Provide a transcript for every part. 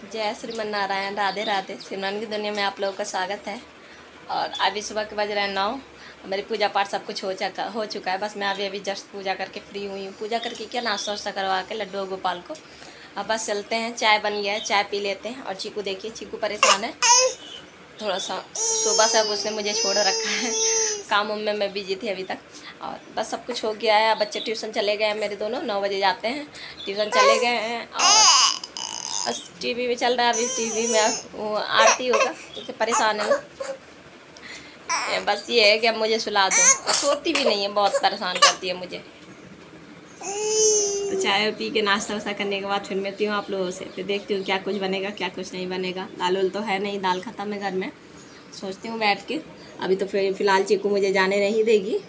जय श्रीमन नारायण, राधे राधे। सिमरन की दुनिया में आप लोगों का स्वागत है। और अभी सुबह के बज रहे हैं 9। मेरी पूजा पाठ सब कुछ हो चुका है। बस मैं अभी जस्ट पूजा करके फ्री हुई हूँ। पूजा करके क्या नाश्ता वास्ता करवा के लड्डू गोपाल को अब बस चलते हैं। चाय बन गया है, चाय पी लेते हैं। और चीकू देखिए, चीकू परेशान है थोड़ा सा। सुबह से अब उसने मुझे छोड़ रखा है, काम में मैं बिजी थी अभी तक। और बस सब कुछ हो गया है। अब बच्चे ट्यूशन चले गए हैं, मेरे दोनों 9 बजे जाते हैं, ट्यूशन चले गए हैं। और बस टीवी भी चल रहा है। अभी टीवी में वो आरती होगा, तो परेशान है। बस ये है कि अब मुझे सुला दो। सोती भी नहीं है, बहुत परेशान करती है मुझे। तो चाय पी के नाश्ता वास्ता करने के बाद फिर मिलती हूँ आप लोगों से। फिर देखती हूँ क्या कुछ बनेगा क्या कुछ नहीं बनेगा। दाल उल तो है नहीं, दाल ख़त्म है घर में। सोचती हूँ बैठ के। अभी तो फिलहाल चीकू मुझे जाने नहीं देगी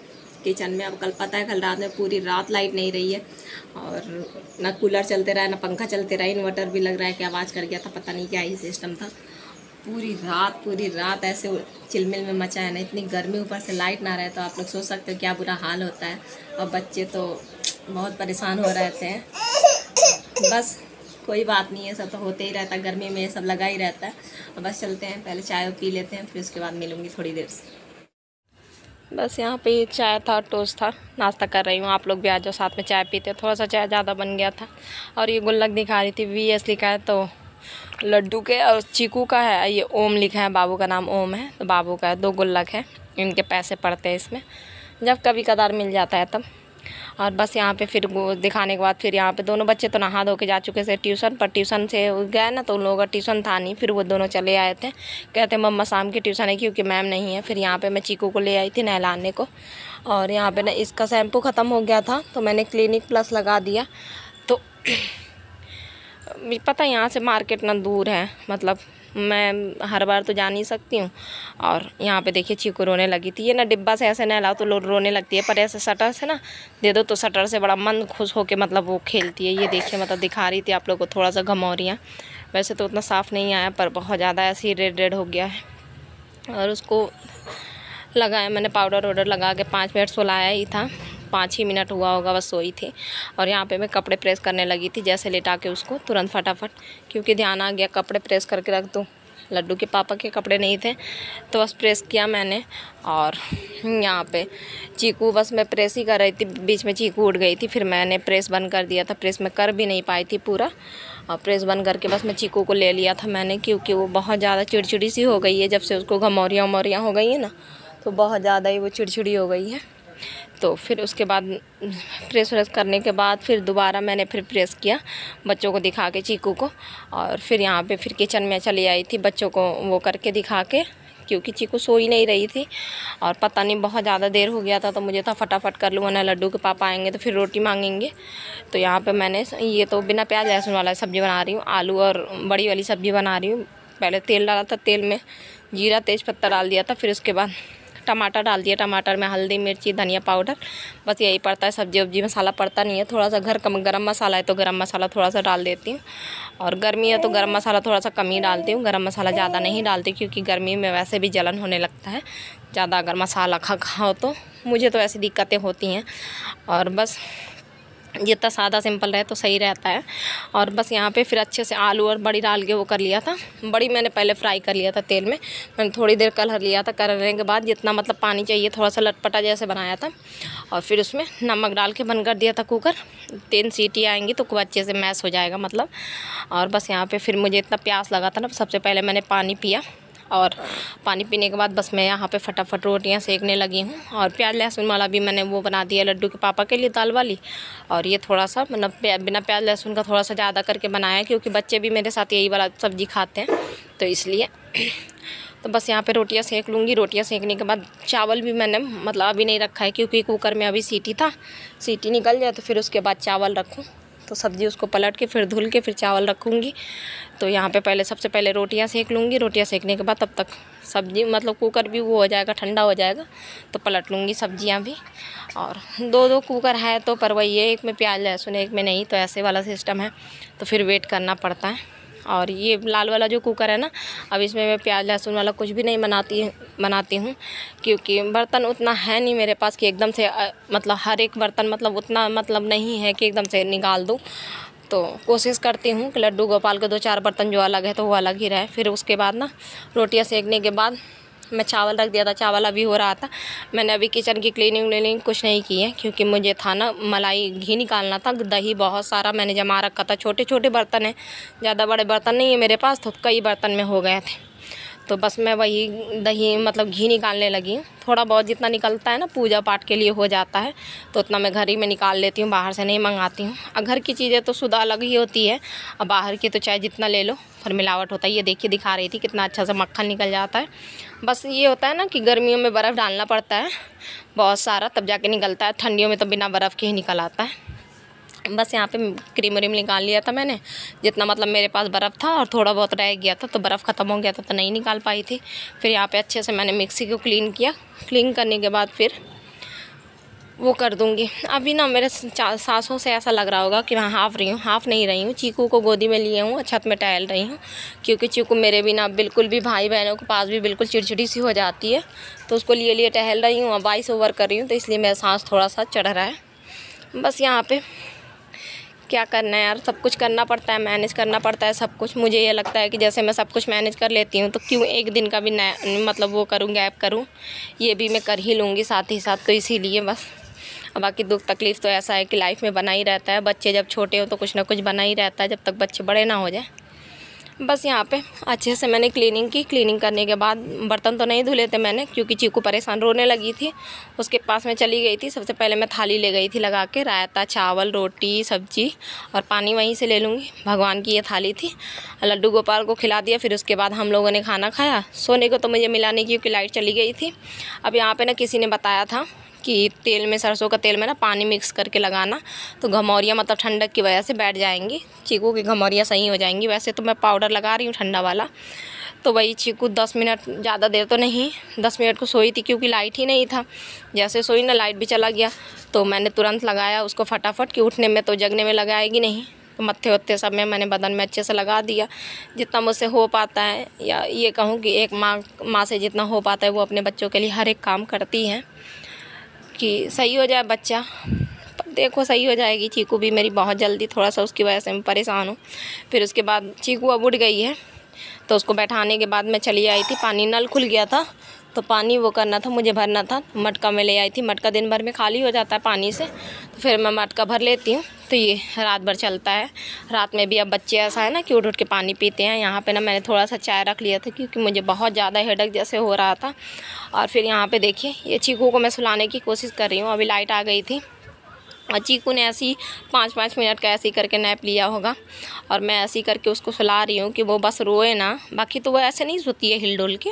किचन में। अब कल पता है, कल रात में पूरी रात लाइट नहीं रही है। और ना कूलर चलते रहा, ना पंखा चलते रहा। इन्वर्टर भी लग रहा है कि आवाज़ कर गया था, पता नहीं क्या ही सिस्टम था। पूरी रात ऐसे चिलमिल में मचा है ना। इतनी गर्मी, ऊपर से लाइट ना रहे तो आप लोग सोच सकते हो क्या बुरा हाल होता है। और बच्चे तो बहुत परेशान हो रहे थे। बस कोई बात नहीं है, सब तो होते ही रहता है, गर्मी में सब लगा ही रहता है। और बस चलते हैं, पहले चाय पी लेते हैं, फिर उसके बाद मिलूँगी थोड़ी देर से। बस यहाँ पे चाय था, टोस्ट था, नाश्ता कर रही हूँ। आप लोग भी आ जाओ, साथ में चाय पीते। थोड़ा सा चाय ज़्यादा बन गया था। और ये गुल्लक दिखा रही थी, VS लिखा है तो लड्डू के और चीकू का है। ये ओम लिखा है, बाबू का नाम ओम है तो बाबू का है। 2 गुल्लक है, इनके पैसे पड़ते हैं इसमें, जब कभी कदार मिल जाता है तब। और बस यहाँ पे फिर वो दिखाने के बाद फिर यहाँ पे दोनों बच्चे तो नहा धो के जा चुके थे ट्यूशन पर। ट्यूशन से गए ना तो उन लोगों का ट्यूशन था नहीं। फिर वो दोनों चले आए थे, कहते मम्मा शाम की ट्यूशन है क्योंकि मैम नहीं है। फिर यहाँ पे मैं चीकू को ले आई थी नहलाने को। और यहाँ पे ना इसका शैम्पू ख़त्म हो गया था तो मैंने क्लिनिक प्लस लगा दिया। तो पता है यहाँ से मार्केट ना दूर है, मतलब मैं हर बार तो जा नहीं सकती हूँ। और यहाँ पे देखिए चीकू रोने लगी थी। ये ना डिब्बा से ऐसे नहलाओ तो रोने लगती है, पर ऐसे शटर से ना दे दो तो शटर से बड़ा मन खुश होके मतलब वो खेलती है। ये देखिए, मतलब दिखा रही थी आप लोग को थोड़ा सा घमौरियाँ। वैसे तो उतना साफ़ नहीं आया, पर बहुत ज़्यादा ऐसे ही रेड हो गया है। और उसको लगाया मैंने पाउडर वाउडर लगा के 5 मिनट सुलाया ही था। 5 ही मिनट हुआ होगा, बस सोई थी। और यहाँ पे मैं कपड़े प्रेस करने लगी थी, जैसे लेटा के उसको तुरंत फटाफट, क्योंकि ध्यान आ गया कपड़े प्रेस करके रख दूँ। लड्डू के पापा के कपड़े नहीं थे तो बस प्रेस किया मैंने। और यहाँ पे चीकू, बस मैं प्रेस ही कर रही थी, बीच में चीकू उठ गई थी। फिर मैंने प्रेस बंद कर दिया था। प्रेस में कर भी नहीं पाई थी पूरा। और प्रेस बंद करके बस मैं चीकू को ले लिया था मैंने, क्योंकि वो बहुत ज़्यादा चिड़चिड़ी सी हो गई है। जब से उसको घमौरियाँ हो गई है ना, तो बहुत ज़्यादा ही वो चिड़चिड़ी हो गई है। तो फिर उसके बाद प्रेस व्रेस करने के बाद फिर दोबारा मैंने फिर प्रेस किया बच्चों को दिखा के, चीकू को। और फिर यहाँ पे फिर किचन में चली आई थी बच्चों को वो करके दिखा के, क्योंकि चीकू सो ही नहीं रही थी। और पता नहीं बहुत ज़्यादा देर हो गया था तो मुझे था फटाफट कर लूँ, वरना लड्डू के पापा आएंगे तो फिर रोटी मांगेंगे। तो यहाँ पे मैंने ये तो बिना प्याज लहसुन वाला सब्ज़ी बना रही हूँ, आलू और बड़ी वाली सब्ज़ी बना रही हूँ। पहले तेल डाला था, तेल में जीरा तेज़पत्ता डाल दिया था, फिर उसके बाद टमाटर डाल दिया। टमाटर में हल्दी मिर्ची धनिया पाउडर, बस यही पड़ता है। सब्जी वब्जी मसाला पड़ता नहीं है। थोड़ा सा घर का गरम मसाला है तो गरम मसाला थोड़ा सा डाल देती हूँ। और गर्मी है तो गरम मसाला थोड़ा सा कम ही डालती हूँ, गरम मसाला ज़्यादा नहीं डालती, क्योंकि गर्मी में वैसे भी जलन होने लगता है ज़्यादा अगर मसाला खाओ तो। मुझे तो ऐसी दिक्कतें होती हैं। और बस जितना सादा सिंपल रहे तो सही रहता है। और बस यहाँ पे फिर अच्छे से आलू और बड़ी डाल के वो कर लिया था। बड़ी मैंने पहले फ्राई कर लिया था तेल में, मैंने थोड़ी देर कलर लिया था। करने के बाद जितना मतलब पानी चाहिए, थोड़ा सा लटपटा जैसे बनाया था। और फिर उसमें नमक डाल के बंद कर दिया था कुकर। 3 सीटी आएंगी तो खूब अच्छे से मैश हो जाएगा मतलब। और बस यहाँ पर फिर मुझे इतना प्यास लगा था ना, सबसे पहले मैंने पानी पिया। और पानी पीने के बाद बस मैं यहाँ पे फटाफट रोटियाँ सेकने लगी हूँ। और प्याज लहसुन वाला भी मैंने वो बना दिया लड्डू के पापा के लिए, दाल वाली। और ये थोड़ा सा मतलब बिना प्याज लहसुन का थोड़ा सा ज़्यादा करके बनाया, क्योंकि बच्चे भी मेरे साथ यही वाला सब्ज़ी खाते हैं तो इसलिए। तो बस यहाँ पे रोटियाँ सेक लूँगी। रोटियाँ सेकने के बाद चावल भी मैंने मतलब अभी नहीं रखा है, क्योंकि कुकर में अभी सीटी था, सीटी निकल जाए तो फिर उसके बाद चावल रखूँ। तो सब्ज़ी उसको पलट के फिर धुल के फिर चावल रखूँगी। तो यहाँ पे पहले सबसे पहले रोटियाँ सेक लूँगी। रोटियाँ सेकने के बाद तब तक सब्ज़ी मतलब कुकर भी वो हो जाएगा, ठंडा हो जाएगा तो पलट लूँगी सब्जियाँ भी। और 2 कुकर है तो, पर वही है, एक में प्याज लहसुन एक में नहीं, तो ऐसे वाला सिस्टम है तो फिर वेट करना पड़ता है। और ये लाल वाला जो कुकर है ना, अब इसमें मैं प्याज लहसुन वाला कुछ भी नहीं बनाती हूँ, क्योंकि बर्तन उतना है नहीं मेरे पास कि एकदम से मतलब हर एक बर्तन मतलब उतना मतलब नहीं है कि एकदम से निकाल दूँ। तो कोशिश करती हूँ कि लड्डू गोपाल के 2-4 बर्तन जो अलग है तो वो अलग ही रहे। फिर उसके बाद ना रोटियाँ सेकने के बाद मैं चावल रख दिया था, चावल अभी हो रहा था। मैंने अभी किचन की क्लीनिंग कुछ नहीं की है, क्योंकि मुझे था ना मलाई घी निकालना था, दही बहुत सारा मैंने जमा रखा था। छोटे छोटे बर्तन है, ज़्यादा बड़े बर्तन नहीं है मेरे पास, तो कई बर्तन में हो गए थे। तो बस मैं वही दही मतलब घी निकालने लगी हूँ। थोड़ा बहुत जितना निकलता है ना पूजा पाठ के लिए हो जाता है, तो उतना मैं घर ही में निकाल लेती हूँ, बाहर से नहीं मंगाती हूँ। और घर की चीज़ें तो शुद्ध अलग ही होती है, और बाहर की तो चाहे जितना ले लो फिर मिलावट होता है। ये देखिए दिखा रही थी कितना अच्छा सा मक्खन निकल जाता है। बस ये होता है ना कि गर्मियों में बर्फ़ डालना पड़ता है बहुत सारा, तब जाके निकलता है। ठंडियों में तो बिना बर्फ़ के ही निकल आता है। बस यहाँ पे क्रीम व्रीम निकाल लिया था मैंने, जितना मतलब मेरे पास बर्फ़ था, और थोड़ा बहुत रह गया था तो बर्फ़ ख़त्म हो गया था तो नहीं निकाल पाई थी। फिर यहाँ पे अच्छे से मैंने मिक्सी को क्लीन किया। क्लीन करने के बाद फिर वो कर दूँगी। अभी ना मेरे सासों से ऐसा लग रहा होगा कि मैं हाफ़ रही हूँ, हाफ़ नहीं रही हूँ। चीकू को गोदी में लिए हूँ, छत में टहल रही हूँ, क्योंकि चीकू मेरे बिना बिल्कुल भी, भाई बहनों के पास भी बिल्कुल चिड़चिड़ी सी हो जाती है, तो उसको लिए टहल रही हूँ और वॉइस ओवर कर रही हूँ, तो इसलिए मेरा सांस थोड़ा सा चढ़ रहा है। बस यहाँ पे क्या करना है यार, सब कुछ करना पड़ता है, मैनेज करना पड़ता है सब कुछ। मुझे ये लगता है कि जैसे मैं सब कुछ मैनेज कर लेती हूँ, तो क्यों एक दिन का भी मतलब वो करूँ, गैप करूँ। ये भी मैं कर ही लूँगी साथ ही साथ, तो इसीलिए बस। बाकी दुख तकलीफ़ तो ऐसा है कि लाइफ में बना ही रहता है। बच्चे जब छोटे हो तो कुछ ना कुछ बना ही रहता है, जब तक बच्चे बड़े ना हो जाए। बस यहाँ पे अच्छे से मैंने क्लीनिंग की। क्लीनिंग करने के बाद बर्तन तो नहीं धुले थे मैंने, क्योंकि चीकू परेशान रोने लगी थी। उसके पास में चली गई थी। सबसे पहले मैं थाली ले गई थी लगा के, रायता, चावल, रोटी, सब्जी और पानी वहीं से ले लूँगी। भगवान की ये थाली थी। लड्डू गोपाल को खिला दिया। फिर उसके बाद हम लोगों ने खाना खाया। सोने को तो मुझे मिला नहीं, क्योंकि लाइट चली गई थी। अब यहाँ पर ना किसी ने बताया था कि तेल में, सरसों का तेल में ना पानी मिक्स करके लगाना, तो घमौरियाँ मतलब ठंडक की वजह से बैठ जाएंगी, चीकू की घमौरियाँ सही हो जाएंगी। वैसे तो मैं पाउडर लगा रही हूँ ठंडा वाला। तो वही चीकू 10 मिनट, ज़्यादा देर तो नहीं, 10 मिनट को सोई थी, क्योंकि लाइट ही नहीं था। जैसे सोई ना लाइट भी चला गया, तो मैंने तुरंत लगाया उसको फटाफट, कि उठने में तो जगने में लगाएगी नहीं। तो मत्थे वत्थे सब में मैंने बदन में अच्छे से लगा दिया, जितना मुझसे हो पाता है। या ये कहूँ कि एक माँ से जितना हो पाता है वो अपने बच्चों के लिए हर एक काम करती हैं, कि सही हो जाए बच्चा। देखो सही हो जाएगी। चीकू भी मेरी बहुत जल्दी, थोड़ा सा उसकी वजह से मैं परेशान हूँ। फिर उसके बाद चीकू अब उठ गई है, तो उसको बैठाने के बाद मैं चली आई थी। पानी नल खुल गया था, तो पानी वो करना था, मुझे भरना था। मटका में ले आई थी। मटका दिन भर में खाली हो जाता है पानी से, तो फिर मैं मटका भर लेती हूँ, तो ये रात भर चलता है। रात में भी अब बच्चे ऐसा है ना कि उठ उठ के पानी पीते हैं। यहाँ पे ना मैंने थोड़ा सा चाय रख लिया था, क्योंकि मुझे बहुत ज़्यादा हेडेक जैसे हो रहा था। और फिर यहाँ पे देखिए, ये चीकू को मैं सुलाने की कोशिश कर रही हूँ। अभी लाइट आ गई थी, और चीकू ने ऐसे ही 5-5 मिनट का ऐसे ही करके नैप लिया होगा, और मैं ऐसे ही करके उसको सुला रही हूँ कि वो बस रोए ना। बाकी तो वो ऐसे नहीं सोती है हिल डुल के,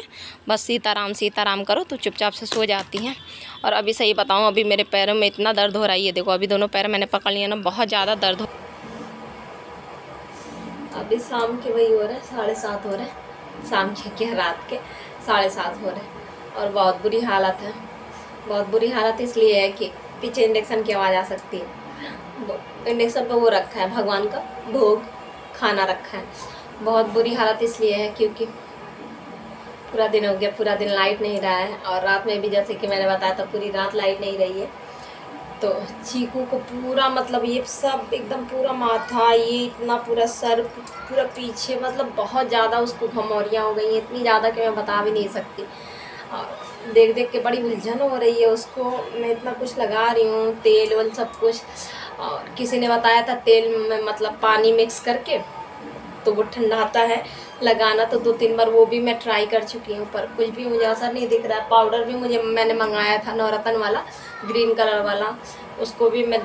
बस सीताराम करो तो चुपचाप से सो जाती हैं। और अभी सही बताऊँ, अभी मेरे पैरों में इतना दर्द हो रहा है, ये देखो अभी दोनों पैर मैंने पकड़ लिया ना, बहुत ज़्यादा दर्द हो। अभी शाम के वही हो रहे हैं, 7:30 हो रहे हैं। शाम के रात के 7:30 हो रहे हैं, और बहुत बुरी हालत है। बहुत बुरी हालत इसलिए है कि पीछे इंडक्शन की आवाज़ आ सकती है। इंडक्शन पर वो रखा है, भगवान का भोग खाना रखा है। बहुत बुरी हालत इसलिए है क्योंकि पूरा दिन हो गया, पूरा दिन लाइट नहीं रहा है, और रात में भी जैसे कि मैंने बताया था पूरी रात लाइट नहीं रही है। तो चीकू को पूरा मतलब ये सब एकदम पूरा माथा, ये इतना पूरा सर, पूरा पीछे, मतलब बहुत ज़्यादा उसको घमौरियाँ हो गई हैं, इतनी ज़्यादा कि मैं बता भी नहीं सकती। और देख देख के बड़ी उलझन हो रही है उसको। मैं इतना कुछ लगा रही हूँ, तेल वेल सब कुछ। और किसी ने बताया था तेल में मतलब पानी मिक्स करके तो वो ठंडाता है लगाना, तो 2-3 बार वो भी मैं ट्राई कर चुकी हूँ, पर कुछ भी मुझे असर नहीं दिख रहा है। पाउडर भी मैंने मंगाया था नवरत्न वाला, ग्रीन कलर वाला, उसको भी मैं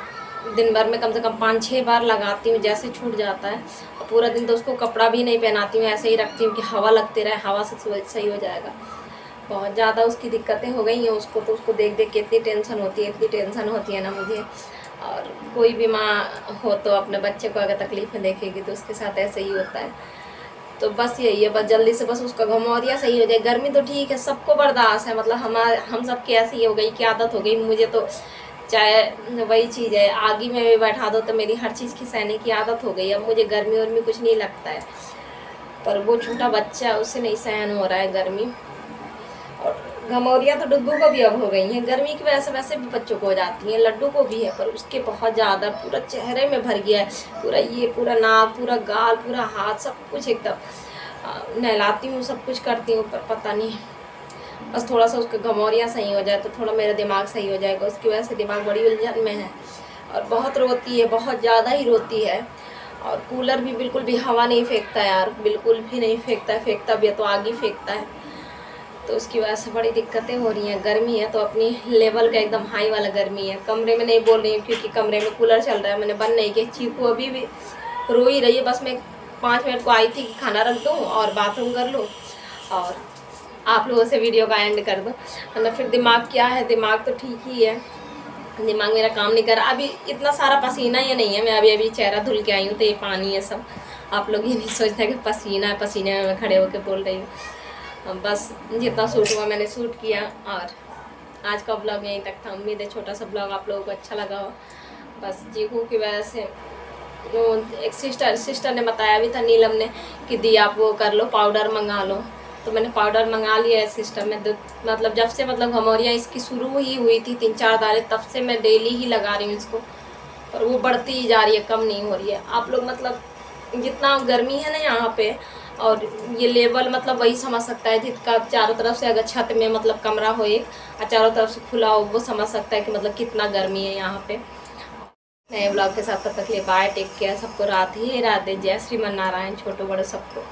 दिन भर में कम से कम 5-6 बार लगाती हूँ, जैसे छूट जाता है। और पूरा दिन तो उसको कपड़ा भी नहीं पहनाती हूँ, ऐसे ही रखती हूँ कि हवा लगती रहे, हवा से सही हो जाएगा। बहुत ज़्यादा उसकी दिक्कतें हो गई हैं उसको, तो उसको देख देख के इतनी टेंशन होती है ना मुझे। और कोई भी माँ हो तो अपने बच्चे को अगर तकलीफ़ में देखेगी तो उसके साथ ऐसे ही होता है। तो बस यही है, बस जल्दी से बस उसका घमौरिया सही हो जाए। गर्मी तो ठीक है, सबको बर्दाश्त है, मतलब हम सब की ऐसी हो गई कि आदत हो गई। मुझे तो चाहे वही चीज़ है, आगे में भी बैठा दो तो मेरी हर चीज़ की सहने की आदत हो गई। अब मुझे गर्मी वर्मी कुछ नहीं लगता है, पर वो छोटा बच्चा उससे नहीं सहन हो रहा है गर्मी। और घमौरियाँ तो डुग्गू को भी अब हो गई हैं, गर्मी की वजह से वैसे भी बच्चों को हो जाती हैं, लड्डू को भी है, पर उसके बहुत ज़्यादा पूरा चेहरे में भर गया है, पूरा ये पूरा नाक, पूरा गाल, पूरा हाथ, सब कुछ एकदम नहलाती हूँ, सब कुछ करती हूँ, पर पता नहीं, बस थोड़ा सा उसका घमौरियाँ सही हो जाए तो थोड़ा मेरा दिमाग सही हो जाएगा। उसकी वजह से दिमाग बड़ी उलझन में है और बहुत रोती है, बहुत ज़्यादा ही रोती है। और कूलर भी बिल्कुल भी हवा नहीं फेंकता है यार, बिल्कुल भी नहीं फेंकता है, फेंकता भी है तो आग ही फेंकता है। तो उसकी वजह से बड़ी दिक्कतें हो रही हैं। गर्मी है तो अपनी लेवल का एकदम हाई वाला गर्मी है। कमरे में नहीं बोल रही हूँ क्योंकि कमरे में कूलर चल रहा है, मैंने बंद नहीं किया। चीकू अभी भी रो ही रही है, बस मैं 5 मिनट को आई थी कि खाना रख दूँ और बाथरूम कर लूँ और आप लोगों से वीडियो का एंड कर दो, मतलब फिर दिमाग क्या है, दिमाग तो ठीक ही है, दिमाग मेरा काम नहीं कर रहा। अभी इतना सारा पसीना ये नहीं है, मैं अभी अभी चेहरा धुल के आई हूँ तो ये पानी है सब। आप लोग ये नहीं सोचते कि पसीना है, पसीने में मैं खड़े होकर बोल रही हूँ। बस जितना शूट हुआ मैंने शूट किया और आज का ब्लॉग यहीं तक था। उम्मीद है छोटा सा ब्लॉग आप लोगों को अच्छा लगा हो। बस चीकू की वजह से वो एक सिस्टर ने बताया भी था, नीलम ने, कि दी आप वो कर लो, पाउडर मंगा लो। तो मैंने पाउडर मंगा लिया है सिस्टम में। मतलब जब से मतलब घमौरियाँ इसकी शुरू ही हुई थी 3-4 दाने, तब से मैं डेली ही लगा रही हूँ इसको, और वो बढ़ती ही जा रही है, कम नहीं हो रही है। आप लोग मतलब जितना गर्मी है ना यहाँ पे, और ये लेवल मतलब वही समझ सकता है जिसका चारों तरफ से अगर छत में मतलब कमरा हो एक और चारों तरफ से खुला हो, वो समझ सकता है कि मतलब कितना गर्मी है यहाँ पे। नए ब्लॉग के साथ तब तक के लिए बाय, टेक केयर, सबको राधे राधे, जय श्रीमन नारायण, छोटो बड़े सबको।